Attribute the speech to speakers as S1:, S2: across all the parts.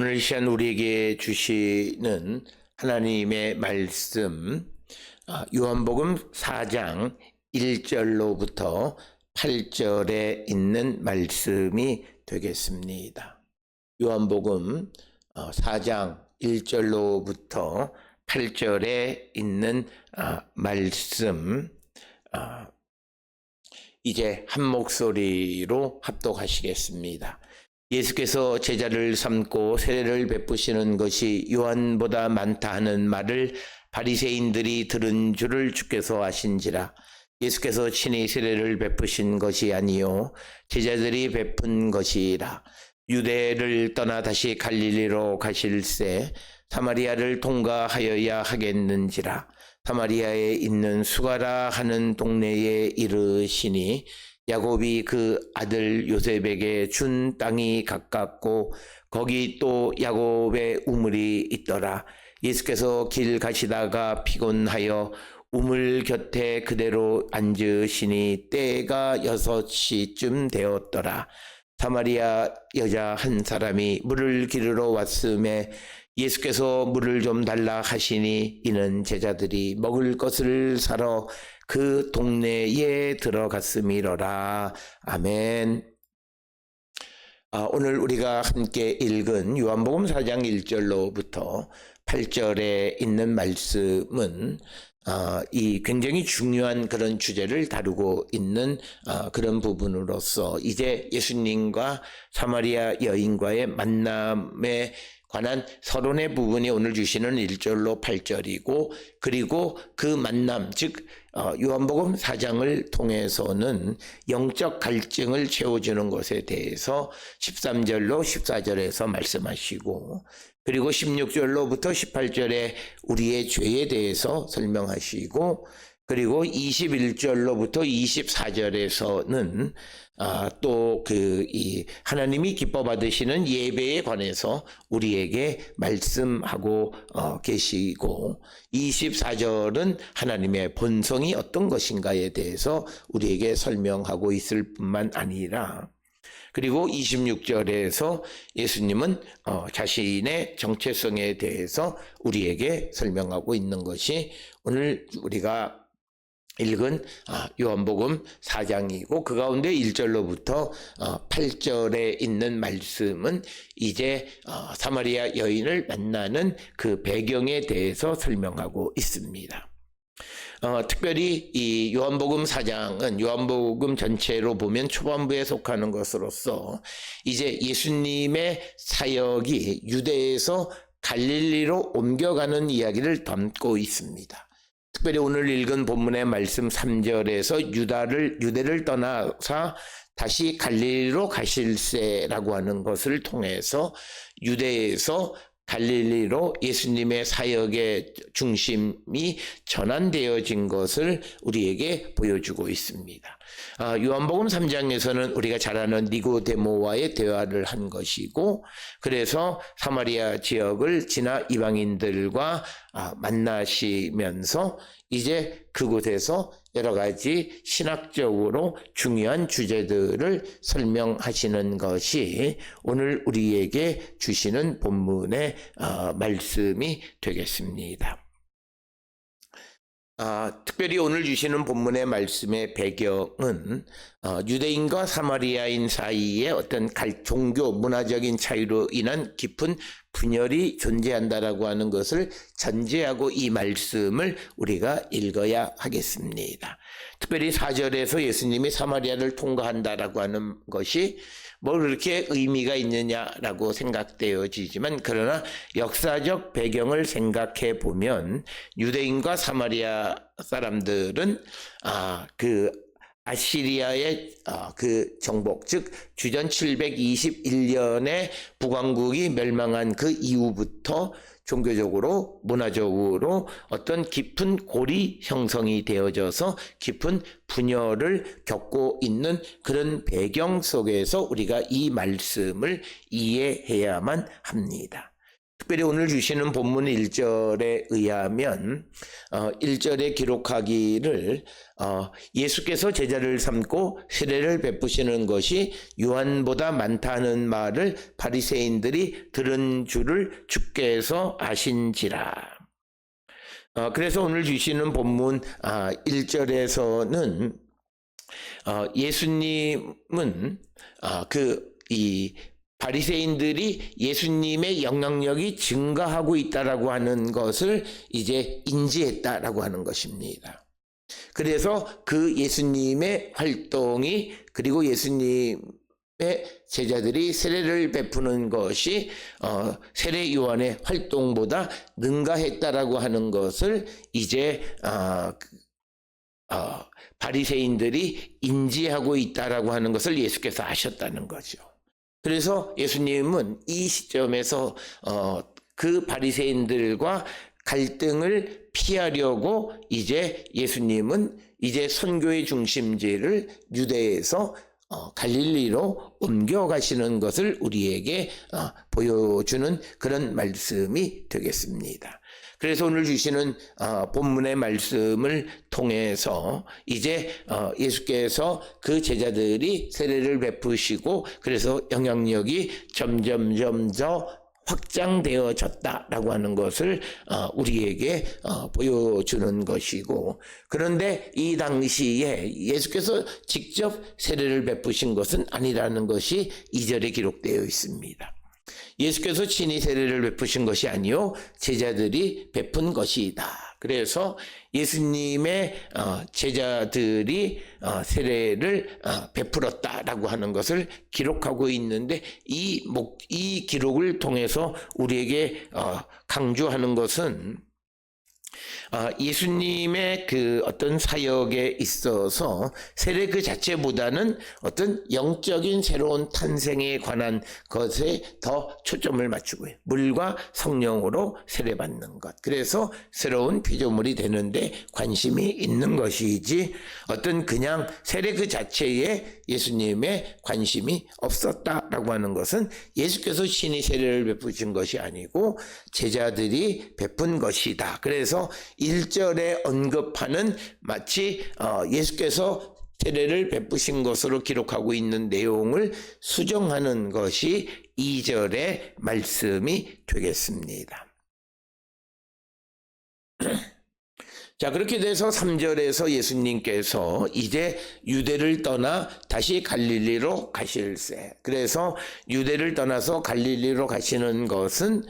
S1: 오늘 이 시간 우리에게 주시는 하나님의 말씀, 요한복음 4장 1절로부터 8절에 있는 말씀이 되겠습니다. 요한복음 4장 1절로부터 8절에 있는 말씀, 이제 한 목소리로 합독하시겠습니다. 예수께서 제자를 삼고 세례를 베푸시는 것이 요한보다 많다 하는 말을 바리새인들이 들은 줄을 주께서 아신지라. 예수께서 친히 세례를 베푸신 것이 아니요 제자들이 베푼 것이라. 유대를 떠나 다시 갈릴리로 가실새 사마리아를 통과하여야 하겠는지라. 사마리아에 있는 수가라 하는 동네에 이르시니 야곱이 그 아들 요셉에게 준 땅이 가깝고 거기 또 야곱의 우물이 있더라. 예수께서 길 가시다가 피곤하여 우물 곁에 그대로 앉으시니 때가 6시쯤 되었더라. 사마리아 여자 한 사람이 물을 기르러 왔음에 예수께서 물을 좀 달라 하시니 이는 제자들이 먹을 것을 사러 그 동네에 들어갔음이로라. 아멘. 오늘 우리가 함께 읽은 요한복음 4장 1절로부터 8절에 있는 말씀은 이 굉장히 중요한 그런 주제를 다루고 있는 그런 부분으로서 이제 예수님과 사마리아 여인과의 만남에 관한 서론의 부분이 오늘 주시는 1절로 8절이고, 그리고 그 만남, 즉 요한복음 4장을 통해서는 영적 갈증을 채워주는 것에 대해서 13절로 14절에서 말씀하시고, 그리고 16절로부터 18절에 우리의 죄에 대해서 설명하시고, 그리고 21절로부터 24절에서는 또 이 하나님이 기뻐 받으시는 예배에 관해서 우리에게 말씀하고 계시고, 24절은 하나님의 본성이 어떤 것인가에 대해서 우리에게 설명하고 있을 뿐만 아니라, 그리고 26절에서 예수님은 자신의 정체성에 대해서 우리에게 설명하고 있는 것이 오늘 우리가 읽은 요한복음 4장이고, 그 가운데 1절로부터 8절에 있는 말씀은 이제 사마리아 여인을 만나는 그 배경에 대해서 설명하고 있습니다. 특별히 이 요한복음 4장은 요한복음 전체로 보면 초반부에 속하는 것으로서 이제 예수님의 사역이 유대에서 갈릴리로 옮겨가는 이야기를 담고 있습니다. 특별히 오늘 읽은 본문의 말씀 3절에서 유대를 떠나서 다시 갈릴리로 가실새라고 하는 것을 통해서 유대에서 갈릴리로 예수님의 사역의 중심이 전환되어진 것을 우리에게 보여주고 있습니다. 요한복음 3장에서는 우리가 잘 아는 니고데모와의 대화를 한 것이고, 그래서 사마리아 지역을 지나 이방인들과 만나시면서 이제 그곳에서 여러 가지 신학적으로 중요한 주제들을 설명하시는 것이 오늘 우리에게 주시는 본문의 말씀이 되겠습니다. 특별히 오늘 주시는 본문의 말씀의 배경은 유대인과 사마리아인 사이에 어떤 종교 문화적인 차이로 인한 깊은 분열이 존재한다라고 하는 것을 전제하고 이 말씀을 우리가 읽어야 하겠습니다. 특별히 4절에서 예수님이 사마리아를 통과한다라고 하는 것이 뭐 그렇게 의미가 있느냐라고 생각되어지지만, 그러나 역사적 배경을 생각해 보면 유대인과 사마리아 사람들은 그 아시리아의 그 정복, 즉 주전 721년에 북왕국이 멸망한 그 이후부터 종교적으로 문화적으로 어떤 깊은 골이 형성이 되어져서 깊은 분열을 겪고 있는 그런 배경 속에서 우리가 이 말씀을 이해해야만 합니다. 특별히 오늘 주시는 본문 1절에 의하면 1절에 기록하기를 예수께서 제자를 삼고 세례를 베푸시는 것이 요한보다 많다는 말을 바리새인들이 들은 줄을 주께서 아신지라. 그래서 오늘 주시는 본문 1절에서는 예수님은 바리새인들이 예수님의 영향력이 증가하고 있다라고 하는 것을 이제 인지했다라고 하는 것입니다. 그래서 그 예수님의 활동이, 그리고 예수님의 제자들이 세례를 베푸는 것이 세례 요한의 활동보다 능가했다라고 하는 것을 이제 바리새인들이 인지하고 있다라고 하는 것을 예수께서 아셨다는 거죠. 그래서 예수님은 이 시점에서 그 바리새인들과 갈등을 피하려고 이제 예수님은 이제 선교의 중심지를 유대에서 갈릴리로 옮겨가시는 것을 우리에게 보여주는 그런 말씀이 되겠습니다. 그래서 오늘 주시는 본문의 말씀을 통해서 이제 예수께서 그 제자들이 세례를 베푸시고 그래서 영향력이 점점 더 확장되어졌다라고 하는 것을 우리에게 보여주는 것이고, 그런데 이 당시에 예수께서 직접 세례를 베푸신 것은 아니라는 것이 2절에 기록되어 있습니다. 예수께서 친히 세례를 베푸신 것이 아니요 제자들이 베푼 것이다. 그래서 예수님의 제자들이 세례를 베풀었다라고 하는 것을 기록하고 있는데, 이 기록을 통해서 우리에게 강조하는 것은 예수님의 그 어떤 사역에 있어서 세례 그 자체보다는 어떤 영적인 새로운 탄생에 관한 것에 더 초점을 맞추고요. 물과 성령으로 세례받는 것. 그래서 새로운 피조물이 되는데 관심이 있는 것이지 어떤 그냥 세례 그 자체에 예수님의 관심이 없었다라고 하는 것은 예수께서 친히 세례를 베푸신 것이 아니고 제자들이 베푼 것이다. 그래서 1절에 언급하는 마치 예수께서 세례를 베푸신 것으로 기록하고 있는 내용을 수정하는 것이 2절의 말씀이 되겠습니다. 자, 그렇게 돼서 3절에서 예수님께서 이제 유대를 떠나 다시 갈릴리로 가실세. 그래서 유대를 떠나서 갈릴리로 가시는 것은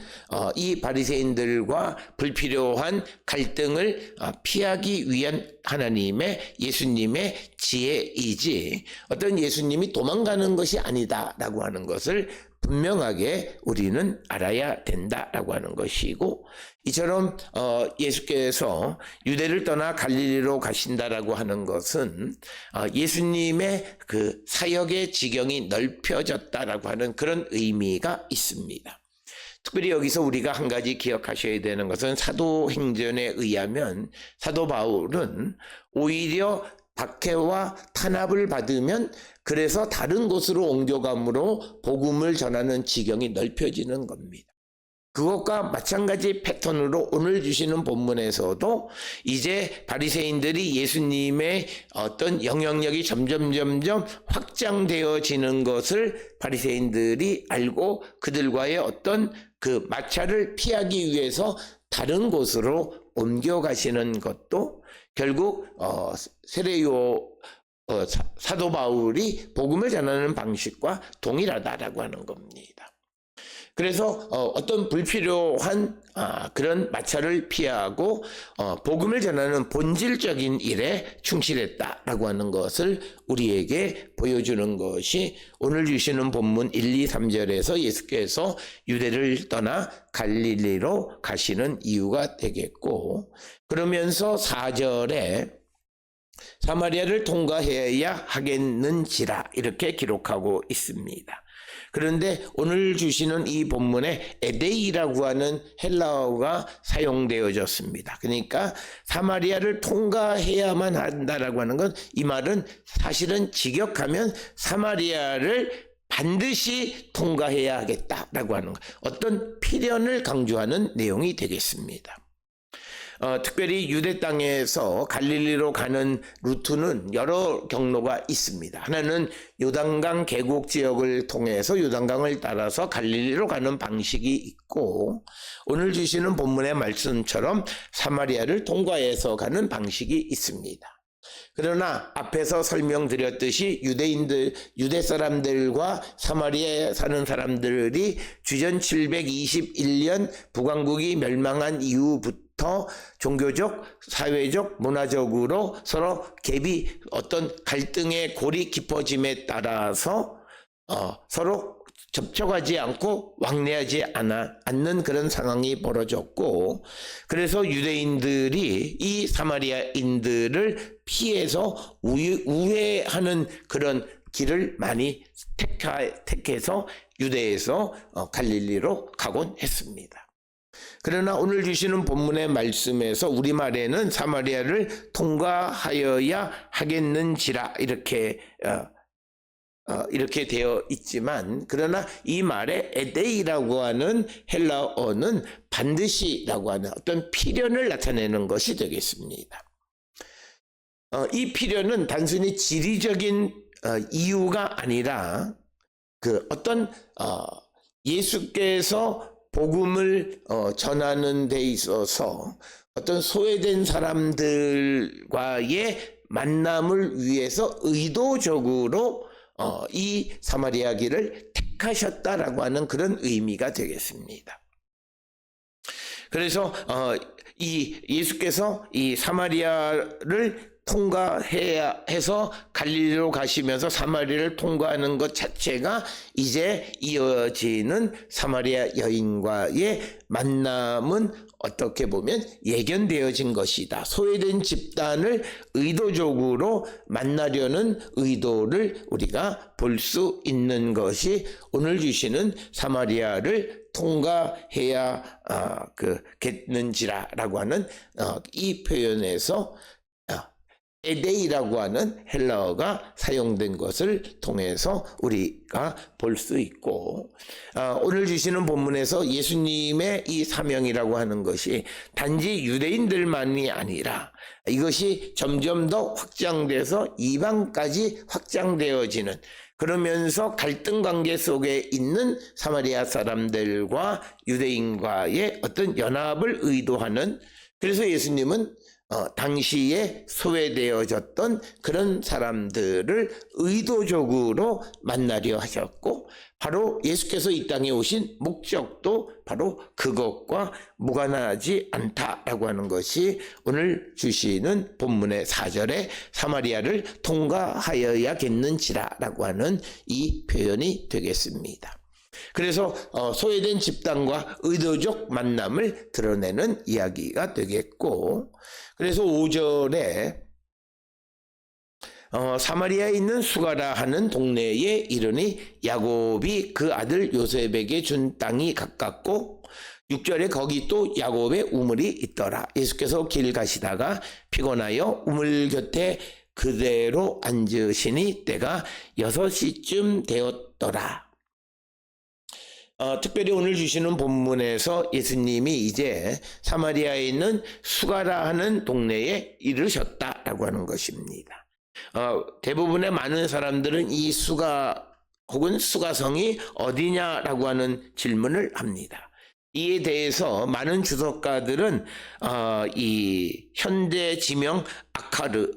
S1: 이 바리새인들과 불필요한 갈등을 피하기 위한 하나님의 예수님의 지혜이지 어떤 예수님이 도망가는 것이 아니다라고 하는 것을 분명하게 우리는 알아야 된다라고 하는 것이고, 이처럼 예수께서 유대를 떠나 갈릴리로 가신다라고 하는 것은 예수님의 그 사역의 지경이 넓혀졌다라고 하는 그런 의미가 있습니다. 특별히 여기서 우리가 한 가지 기억하셔야 되는 것은 사도행전에 의하면 사도 바울은 오히려 박해와 탄압을 받으면 그래서 다른 곳으로 옮겨감으로 복음을 전하는 지경이 넓혀지는 겁니다. 그것과 마찬가지 패턴으로 오늘 주시는 본문에서도 이제 바리새인들이 예수님의 어떤 영향력이 점점 확장되어지는 것을 바리새인들이 알고 그들과의 어떤 그 마찰을 피하기 위해서 다른 곳으로 옮겨가시는 것도 결국 사도 바울이 복음을 전하는 방식과 동일하다라고 하는 겁니다. 그래서 어떤 불필요한 그런 마찰을 피하고 복음을 전하는 본질적인 일에 충실했다라고 하는 것을 우리에게 보여주는 것이 오늘 주시는 본문 1, 2, 3절에서 예수께서 유대를 떠나 갈릴리로 가시는 이유가 되겠고, 그러면서 4절에 사마리아를 통과해야 하겠는지라 이렇게 기록하고 있습니다. 그런데 오늘 주시는 이 본문에 에데이라고 하는 헬라어가 사용되어졌습니다. 그러니까 사마리아를 통과해야만 한다라고 하는 건, 이 말은 사실은 직역하면 사마리아를 반드시 통과해야 하겠다라고 하는 것, 어떤 필연을 강조하는 내용이 되겠습니다. 특별히 유대 땅에서 갈릴리로 가는 루트는 여러 경로가 있습니다. 하나는 요단강 계곡 지역을 통해서 요단강을 따라서 갈릴리로 가는 방식이 있고, 오늘 주시는 본문의 말씀처럼 사마리아를 통과해서 가는 방식이 있습니다. 그러나 앞에서 설명드렸듯이 유대 사람들과 사마리아에 사는 사람들이 주전 721년 북왕국이 멸망한 이후부터 종교적, 사회적, 문화적으로 서로 갭이, 어떤 갈등의 골이 깊어짐에 따라서 서로 접촉하지 않고 왕래하지 않는 그런 상황이 벌어졌고, 그래서 유대인들이 이 사마리아인들을 피해서 우회하는 그런 길을 많이 택해서 유대에서 갈릴리로 가곤 했습니다. 그러나 오늘 주시는 본문의 말씀에서 우리말에는 사마리아를 통과하여야 하겠는지라 이렇게 되어 있지만, 그러나 이 말에 에데이라고 하는 헬라어는 반드시라고 하는 어떤 필연을 나타내는 것이 되겠습니다. 이 필연은 단순히 지리적인 이유가 아니라 어떤 예수께서 복음을 전하는 데 있어서 어떤 소외된 사람들과의 만남을 위해서 의도적으로 이 사마리아 길을 택하셨다라고 하는 그런 의미가 되겠습니다. 그래서 이 예수께서 이 사마리아를 통과해야 해서 갈릴리로 가시면서 사마리아를 통과하는 것 자체가 이제 이어지는 사마리아 여인과의 만남은 어떻게 보면 예견되어진 것이다. 소외된 집단을 의도적으로 만나려는 의도를 우리가 볼 수 있는 것이 오늘 주시는 사마리아를 통과해야 겠는지라라고 하는 이 표현에서 에데이라고 하는 헬라어가 사용된 것을 통해서 우리가 볼 수 있고, 오늘 주시는 본문에서 예수님의 이 사명이라고 하는 것이 단지 유대인들만이 아니라 이것이 점점 더 확장돼서 이방까지 확장되어지는, 그러면서 갈등 관계 속에 있는 사마리아 사람들과 유대인과의 어떤 연합을 의도하는, 그래서 예수님은 당시에 소외되어졌던 그런 사람들을 의도적으로 만나려 하셨고, 바로 예수께서 이 땅에 오신 목적도 바로 그것과 무관하지 않다라고 하는 것이 오늘 주시는 본문의 4절에 사마리아를 통과하여야겠는지라라고 하는 이 표현이 되겠습니다. 그래서 소외된 집단과 의도적 만남을 드러내는 이야기가 되겠고, 그래서 5절에 사마리아에 있는 수가라 하는 동네에 이르니 야곱이 그 아들 요셉에게 준 땅이 가깝고, 6절에 거기 또 야곱의 우물이 있더라. 예수께서 길 가시다가 피곤하여 우물 곁에 그대로 앉으시니 때가 6시쯤 되었더라. 특별히 오늘 주시는 본문에서 예수님이 이제 사마리아에 있는 수가라 하는 동네에 이르셨다라고 하는 것입니다. 대부분의 많은 사람들은 이 수가 혹은 수가성이 어디냐라고 하는 질문을 합니다. 이에 대해서 많은 주석가들은 이 현대 지명 아카르,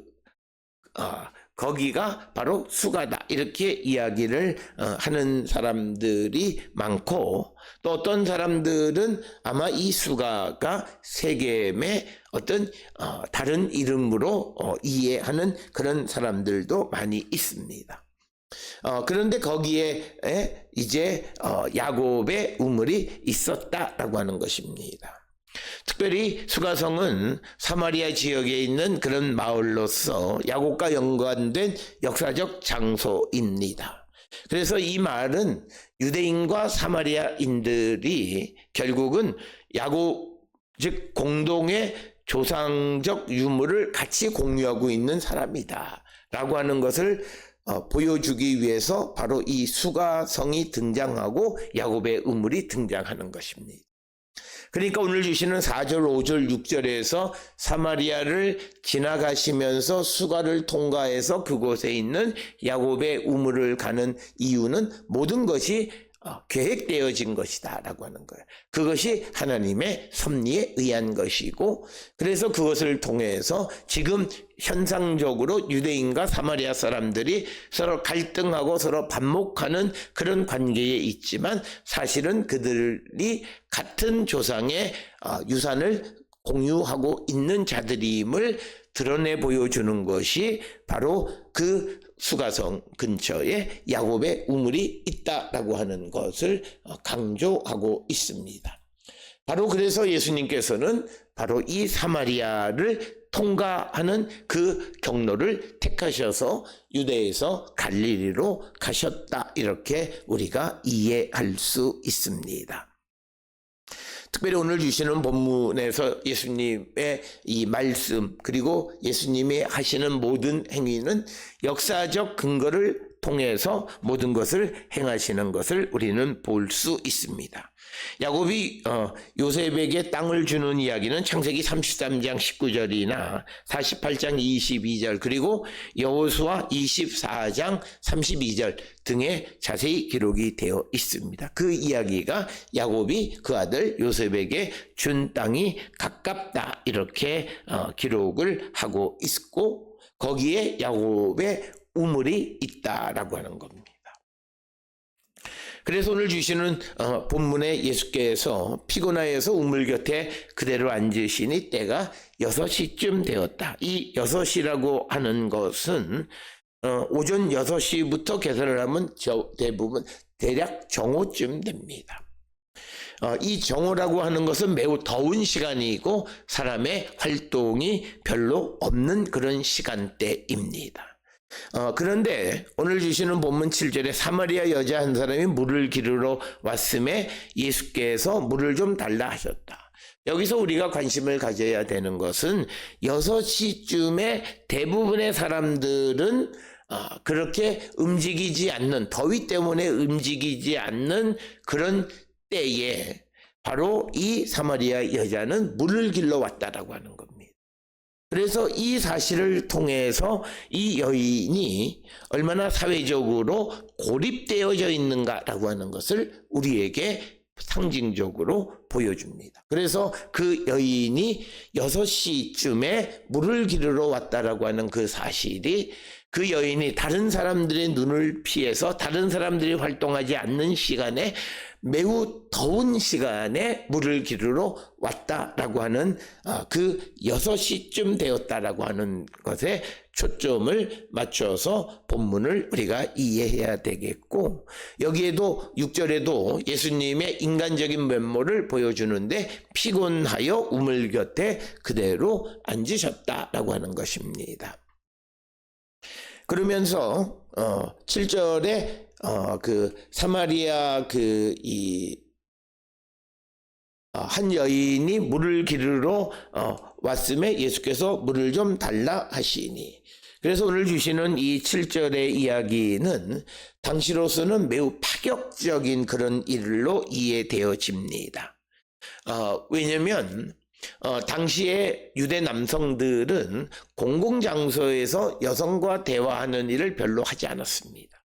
S1: 거기가 바로 수가다, 이렇게 이야기를 하는 사람들이 많고, 또 어떤 사람들은 아마 이 수가가 세겜의 어떤 다른 이름으로 이해하는 그런 사람들도 많이 있습니다. 그런데 거기에 이제 야곱의 우물이 있었다라고 하는 것입니다. 특별히 수가성은 사마리아 지역에 있는 그런 마을로서 야곱과 연관된 역사적 장소입니다. 그래서 이 말은 유대인과 사마리아인들이 결국은 야곱, 즉 공동의 조상적 유물을 같이 공유하고 있는 사람이다 라고 하는 것을 보여주기 위해서 바로 이 수가성이 등장하고 야곱의 우물이 등장하는 것입니다. 그러니까 오늘 주시는 4절, 5절, 6절에서 사마리아를 지나가시면서 수가를 통과해서 그곳에 있는 야곱의 우물을 가는 이유는 모든 것이 계획되어진 것이다 라고 하는 거예요. 그것이 하나님의 섭리에 의한 것이고, 그래서 그것을 통해서 지금 현상적으로 유대인과 사마리아 사람들이 서로 갈등하고 서로 반목하는 그런 관계에 있지만, 사실은 그들이 같은 조상의 유산을 공유하고 있는 자들임을 드러내 보여주는 것이 바로 그 수가성 근처에 야곱의 우물이 있다라고 하는 것을 강조하고 있습니다. 바로 그래서 예수님께서는 바로 이 사마리아를 통과하는 그 경로를 택하셔서 유대에서 갈릴리로 가셨다, 이렇게 우리가 이해할 수 있습니다. 특별히 오늘 주시는 본문에서 예수님의 이 말씀, 그리고 예수님이 하시는 모든 행위는 역사적 근거를 통해서 모든 것을 행하시는 것을 우리는 볼 수 있습니다. 야곱이 요셉에게 땅을 주는 이야기는 창세기 33장 19절이나 48장 22절, 그리고 여호수아 24장 32절 등에 자세히 기록이 되어 있습니다. 그 이야기가 야곱이 그 아들 요셉에게 준 땅이 가깝다, 이렇게 기록을 하고 있고, 거기에 야곱의 우물이 있다라고 하는 겁니다. 그래서 오늘 주시는 본문에 예수께서 피고나에서 우물 곁에 그대로 앉으시니 때가 6시쯤 되었다. 이 6시라고 하는 것은 오전 6시부터 계산을 하면 대부분 대략 정오쯤 됩니다. 이 정오라고 하는 것은 매우 더운 시간이고 사람의 활동이 별로 없는 그런 시간대입니다. 그런데 오늘 주시는 본문 7절에 사마리아 여자 한 사람이 물을 기르러 왔음에 예수께서 물을 좀 달라 하셨다. 여기서 우리가 관심을 가져야 되는 것은 6시쯤에 대부분의 사람들은 그렇게 움직이지 않는, 더위 때문에 움직이지 않는 그런 때에 바로 이 사마리아 여자는 물을 길러 왔다라고 하는 겁니다. 그래서 이 사실을 통해서 이 여인이 얼마나 사회적으로 고립되어져 있는가라고 하는 것을 우리에게 상징적으로 보여줍니다. 그래서 그 여인이 6시쯤에 물을 기르러 왔다라고 하는 그 사실이, 그 여인이 다른 사람들의 눈을 피해서 다른 사람들이 활동하지 않는 시간에, 매우 더운 시간에 물을 기르러 왔다라고 하는 그 6시쯤 되었다라고 하는 것에 초점을 맞춰서 본문을 우리가 이해해야 되겠고, 여기에도 6절에도 예수님의 인간적인 면모를 보여주는데 피곤하여 우물 곁에 그대로 앉으셨다라고 하는 것입니다. 그러면서 7절에 그 사마리아 한 여인이 물을 기르러 왔음에 예수께서 물을 좀 달라 하시니, 그래서 오늘 주시는 이 7절의 이야기는 당시로서는 매우 파격적인 그런 일로 이해되어집니다. 왜냐하면 당시에 유대 남성들은 공공장소에서 여성과 대화하는 일을 별로 하지 않았습니다.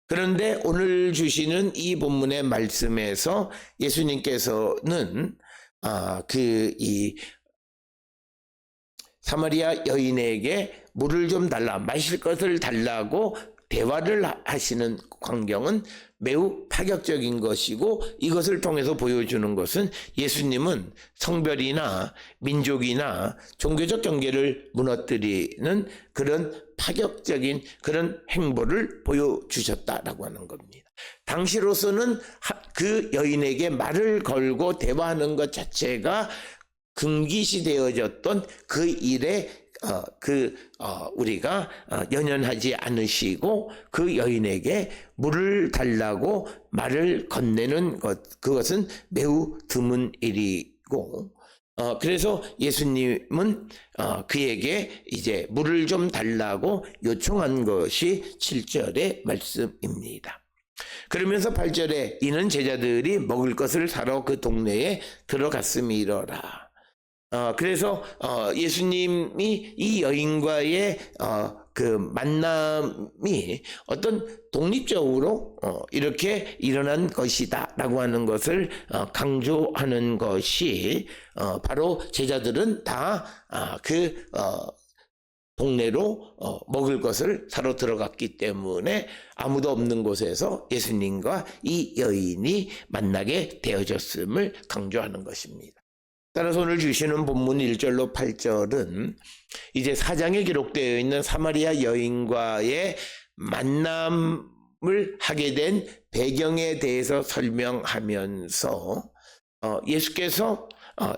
S1: 그런데 오늘 주시는 이 본문의 말씀에서 예수님께서는 이 사마리아 여인에게 물을 좀 달라, 마실 것을 달라고 대화를 하시는 광경은 매우 파격적인 것이고, 이것을 통해서 보여주는 것은 예수님은 성별이나 민족이나 종교적 경계를 무너뜨리는 그런 파격적인 그런 행보를 보여주셨다라고 하는 겁니다. 당시로서는 그 여인에게 말을 걸고 대화하는 것 자체가 금기시되어졌던 그 일에 우리가 연연하지 않으시고 그 여인에게 물을 달라고 말을 건네는 것, 그것은 매우 드문 일이고, 그래서 예수님은 그에게 이제 물을 좀 달라고 요청한 것이 7절의 말씀입니다. 그러면서 8절에 이는 제자들이 먹을 것을 사러 그 동네에 들어갔음이러라. 그래서 예수님이 이 여인과의 그 만남이 어떤 독립적으로 이렇게 일어난 것이다 라고 하는 것을 강조하는 것이 바로 제자들은 다 그 동네로 먹을 것을 사러 들어갔기 때문에 아무도 없는 곳에서 예수님과 이 여인이 만나게 되어졌음을 강조하는 것입니다. 따라서 오늘 주시는 본문 1절로 8절은 이제 4장에 기록되어 있는 사마리아 여인과의 만남을 하게 된 배경에 대해서 설명하면서 예수께서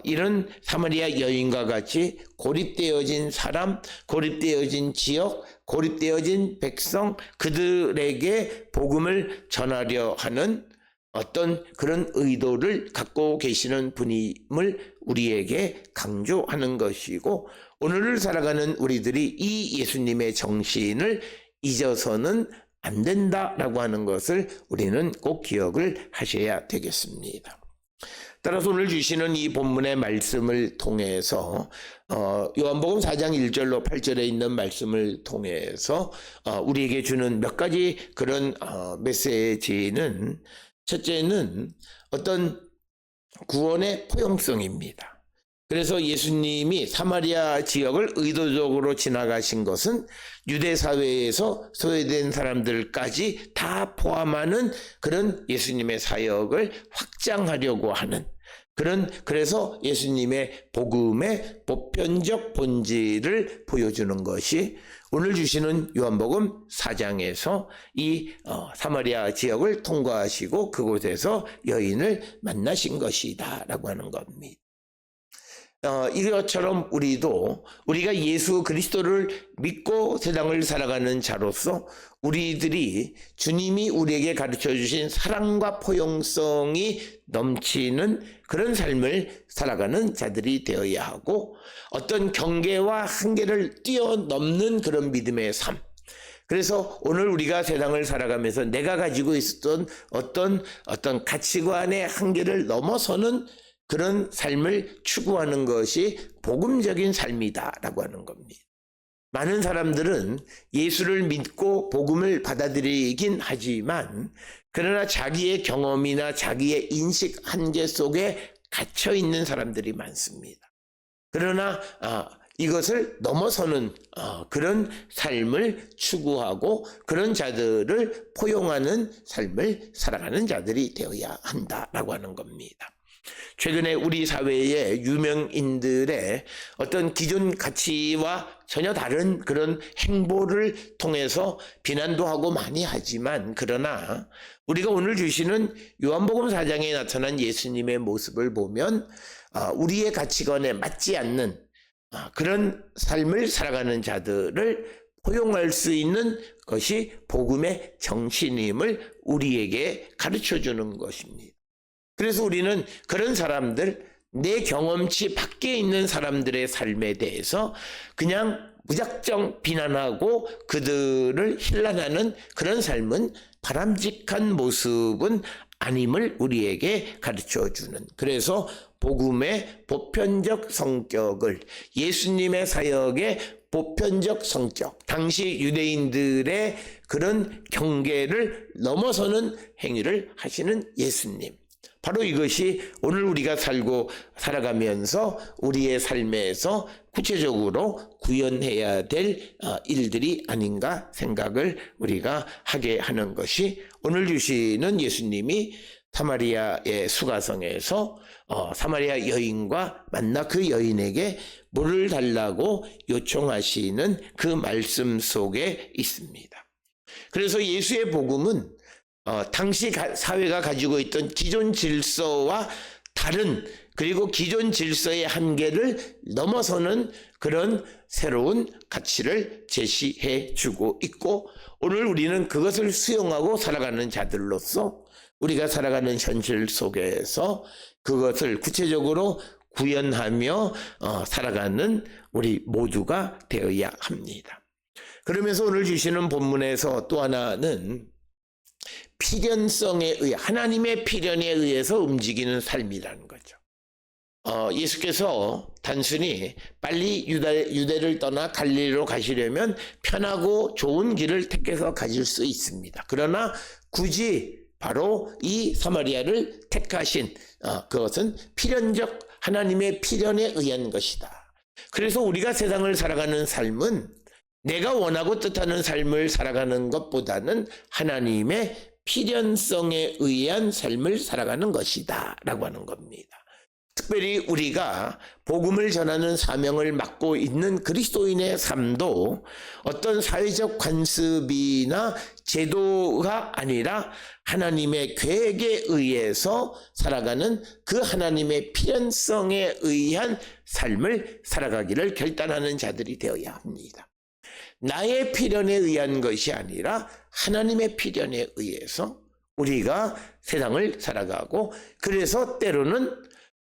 S1: 이런 사마리아 여인과 같이 고립되어진 사람, 고립되어진 지역, 고립되어진 백성, 그들에게 복음을 전하려 하는 어떤 그런 의도를 갖고 계시는 분임을 우리에게 강조하는 것이고, 오늘을 살아가는 우리들이 이 예수님의 정신을 잊어서는 안 된다라고 하는 것을 우리는 꼭 기억을 하셔야 되겠습니다. 따라서 오늘 주시는 이 본문의 말씀을 통해서 요한복음 4장 1절로 8절에 있는 말씀을 통해서 우리에게 주는 몇 가지 그런 메시지는, 첫째는 어떤 구원의 포용성입니다. 그래서 예수님이 사마리아 지역을 의도적으로 지나가신 것은 유대 사회에서 소외된 사람들까지 다 포함하는 그런 예수님의 사역을 확장하려고 하는 그래서 예수님의 복음의 보편적 본질을 보여주는 것이 오늘 주시는 요한복음 4장에서 이 사마리아 지역을 통과하시고 그곳에서 여인을 만나신 것이다 라고 하는 겁니다. 이것처럼 우리가 예수 그리스도를 믿고 세상을 살아가는 자로서 우리들이 주님이 우리에게 가르쳐 주신 사랑과 포용성이 넘치는 그런 삶을 살아가는 자들이 되어야 하고, 어떤 경계와 한계를 뛰어넘는 그런 믿음의 삶. 그래서 오늘 우리가 세상을 살아가면서 내가 가지고 있었던 어떤 가치관의 한계를 넘어서는 그런 삶을 추구하는 것이 복음적인 삶이다라고 하는 겁니다. 많은 사람들은 예수를 믿고 복음을 받아들이긴 하지만 그러나 자기의 경험이나 자기의 인식 한계 속에 갇혀 있는 사람들이 많습니다. 그러나 이것을 넘어서는 그런 삶을 추구하고 그런 자들을 포용하는 삶을 살아가는 자들이 되어야 한다라고 하는 겁니다. 최근에 우리 사회의 유명인들의 어떤 기존 가치와 전혀 다른 그런 행보를 통해서 비난도 하고 많이 하지만, 그러나 우리가 오늘 주시는 요한복음 4장에 나타난 예수님의 모습을 보면 우리의 가치관에 맞지 않는 그런 삶을 살아가는 자들을 포용할 수 있는 것이 복음의 정신임을 우리에게 가르쳐주는 것입니다. 그래서 우리는 그런 사람들, 내 경험치 밖에 있는 사람들의 삶에 대해서 그냥 무작정 비난하고 그들을 힐난하는 그런 삶은 바람직한 모습은 아님을 우리에게 가르쳐주는, 그래서 복음의 보편적 성격을, 예수님의 사역의 보편적 성격, 당시 유대인들의 그런 경계를 넘어서는 행위를 하시는 예수님, 바로 이것이 오늘 우리가 살아가면서 우리의 삶에서 구체적으로 구현해야 될 일들이 아닌가 생각을 우리가 하게 하는 것이, 오늘 주시는 예수님이 사마리아의 수가성에서 사마리아 여인과 만나 그 여인에게 물을 달라고 요청하시는 그 말씀 속에 있습니다. 그래서 예수의 복음은 당시 사회가 가지고 있던 기존 질서와 다른, 그리고 기존 질서의 한계를 넘어서는 그런 새로운 가치를 제시해 주고 있고, 오늘 우리는 그것을 수용하고 살아가는 자들로서 우리가 살아가는 현실 속에서 그것을 구체적으로 구현하며 살아가는 우리 모두가 되어야 합니다. 그러면서 오늘 주시는 본문에서 또 하나는 필연성에 의해, 하나님의 필연에 의해서 움직이는 삶이라는 거죠. 예수께서 단순히 빨리 유대를 떠나 갈릴리로 가시려면 편하고 좋은 길을 택해서 가실 수 있습니다. 그러나 굳이 바로 이 사마리아를 택하신 그것은 필연적 하나님의 필연에 의한 것이다. 그래서 우리가 세상을 살아가는 삶은 내가 원하고 뜻하는 삶을 살아가는 것보다는 하나님의 필연성에 의한 삶을 살아가는 것이다 라고 하는 겁니다. 특별히 우리가 복음을 전하는 사명을 맡고 있는 그리스도인의 삶도 어떤 사회적 관습이나 제도가 아니라 하나님의 계획에 의해서 살아가는 그 하나님의 필연성에 의한 삶을 살아가기를 결단하는 자들이 되어야 합니다. 나의 필연에 의한 것이 아니라 하나님의 필연에 의해서 우리가 세상을 살아가고, 그래서 때로는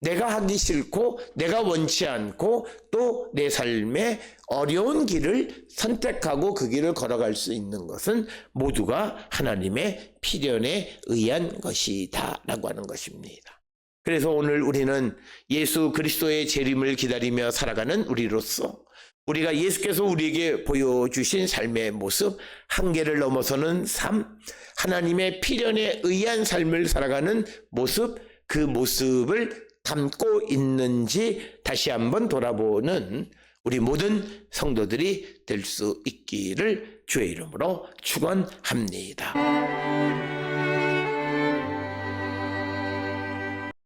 S1: 내가 하기 싫고 내가 원치 않고 또 내 삶에 어려운 길을 선택하고 그 길을 걸어갈 수 있는 것은 모두가 하나님의 필연에 의한 것이다 라고 하는 것입니다. 그래서 오늘 우리는 예수 그리스도의 재림을 기다리며 살아가는 우리로서 우리가 예수께서 우리에게 보여주신 삶의 모습, 한계를 넘어서는 삶, 하나님의 필연에 의한 삶을 살아가는 모습, 그 모습을 담고 있는지 다시 한번 돌아보는 우리 모든 성도들이 될 수 있기를 주의 이름으로 축원합니다.